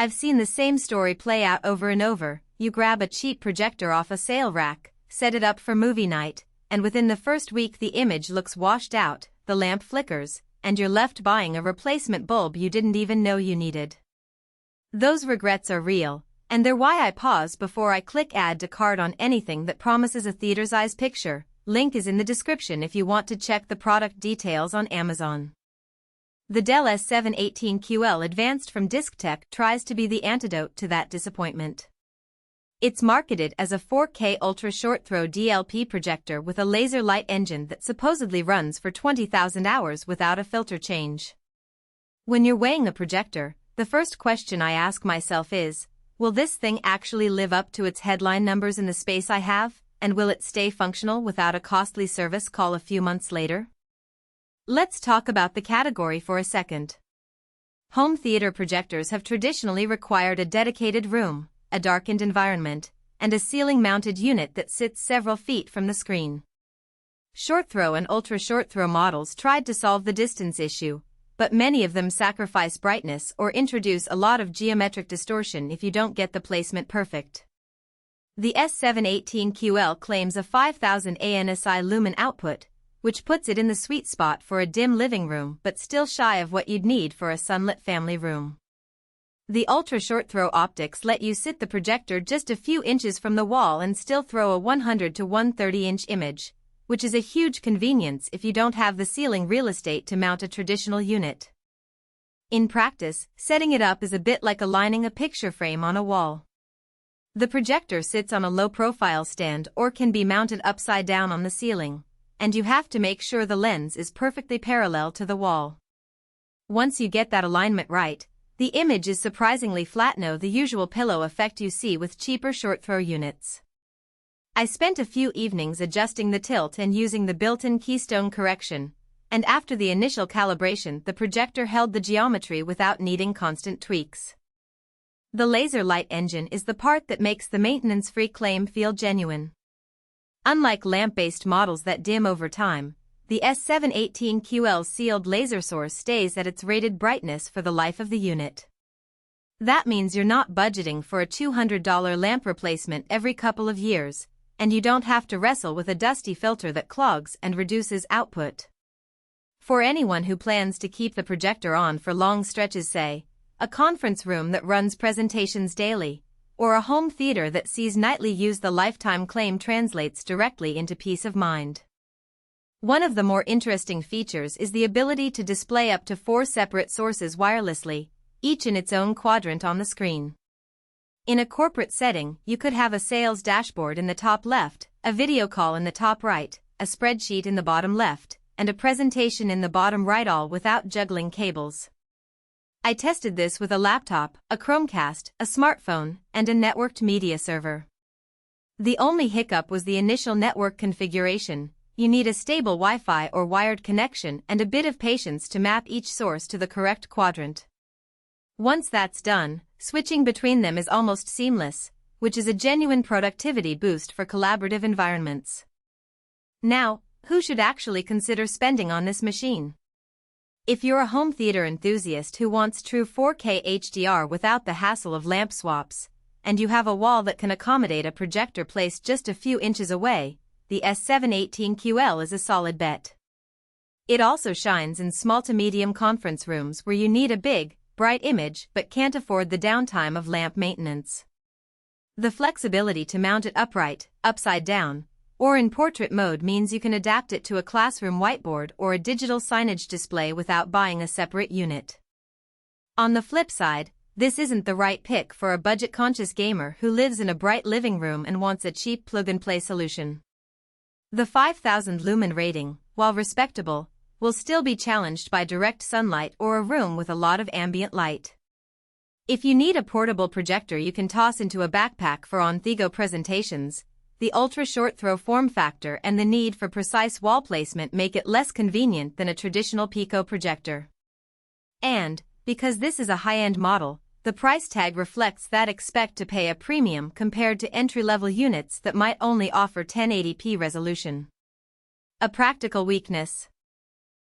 I've seen the same story play out over and over. You grab a cheap projector off a sale rack, set it up for movie night, and within the first week the image looks washed out, the lamp flickers, and you're left buying a replacement bulb you didn't even know you needed. Those regrets are real, and they're why I pause before I click add to cart on anything that promises a theater-size picture. Link is in the description if you want to check the product details on Amazon. The Dell S718QL Advanced from Disktech tries to be the antidote to that disappointment. It's marketed as a 4K ultra-short-throw DLP projector with a laser light engine that supposedly runs for 20,000 hours without a filter change. When you're weighing a projector, the first question I ask myself is, will this thing actually live up to its headline numbers in the space I have, and will it stay functional without a costly service call a few months later? Let's talk about the category for a second. Home theater projectors have traditionally required a dedicated room, a darkened environment, and a ceiling-mounted unit that sits several feet from the screen. Short-throw and ultra-short-throw models tried to solve the distance issue, but many of them sacrifice brightness or introduce a lot of geometric distortion if you don't get the placement perfect. The S718QL claims a 5000 ANSI lumen output, which puts it in the sweet spot for a dim living room but still shy of what you'd need for a sunlit family room. The ultra-short-throw optics let you sit the projector just a few inches from the wall and still throw a 100 to 130-inch image, which is a huge convenience if you don't have the ceiling real estate to mount a traditional unit. In practice, setting it up is a bit like aligning a picture frame on a wall. The projector sits on a low-profile stand or can be mounted upside down on the ceiling, and you have to make sure the lens is perfectly parallel to the wall. Once you get that alignment right, the image is surprisingly flat, no the usual pillow effect you see with cheaper short-throw units. I spent a few evenings adjusting the tilt and using the built-in keystone correction, and after the initial calibration the projector held the geometry without needing constant tweaks. The laser light engine is the part that makes the maintenance-free claim feel genuine. Unlike lamp-based models that dim over time, the S718QL's sealed laser source stays at its rated brightness for the life of the unit. That means you're not budgeting for a $200 lamp replacement every couple of years, and you don't have to wrestle with a dusty filter that clogs and reduces output. For anyone who plans to keep the projector on for long stretches, say, a conference room that runs presentations daily, or a home theater that sees nightly use, the lifetime claim translates directly into peace of mind. One of the more interesting features is the ability to display up to 4 separate sources wirelessly, each in its own quadrant on the screen. In a corporate setting, you could have a sales dashboard in the top left, a video call in the top right, a spreadsheet in the bottom left, and a presentation in the bottom right, all without juggling cables. I tested this with a laptop, a Chromecast, a smartphone, and a networked media server. The only hiccup was the initial network configuration. You need a stable Wi-Fi or wired connection and a bit of patience to map each source to the correct quadrant. Once that's done, switching between them is almost seamless, which is a genuine productivity boost for collaborative environments. Now, who should actually consider spending on this machine? If you're a home theater enthusiast who wants true 4K HDR without the hassle of lamp swaps, and you have a wall that can accommodate a projector placed just a few inches away, the S718QL is a solid bet. It also shines in small to medium conference rooms where you need a big, bright image but can't afford the downtime of lamp maintenance. The flexibility to mount it upright, upside down, or in portrait mode means you can adapt it to a classroom whiteboard or a digital signage display without buying a separate unit. On the flip side, this isn't the right pick for a budget-conscious gamer who lives in a bright living room and wants a cheap plug-and-play solution. The 5000 lumen rating, while respectable, will still be challenged by direct sunlight or a room with a lot of ambient light. If you need a portable projector you can toss into a backpack for on-the-go presentations, the ultra-short-throw form factor and the need for precise wall placement make it less convenient than a traditional Pico projector. And, because this is a high-end model, the price tag reflects that. Expect to pay a premium compared to entry-level units that might only offer 1080p resolution. A practical weakness.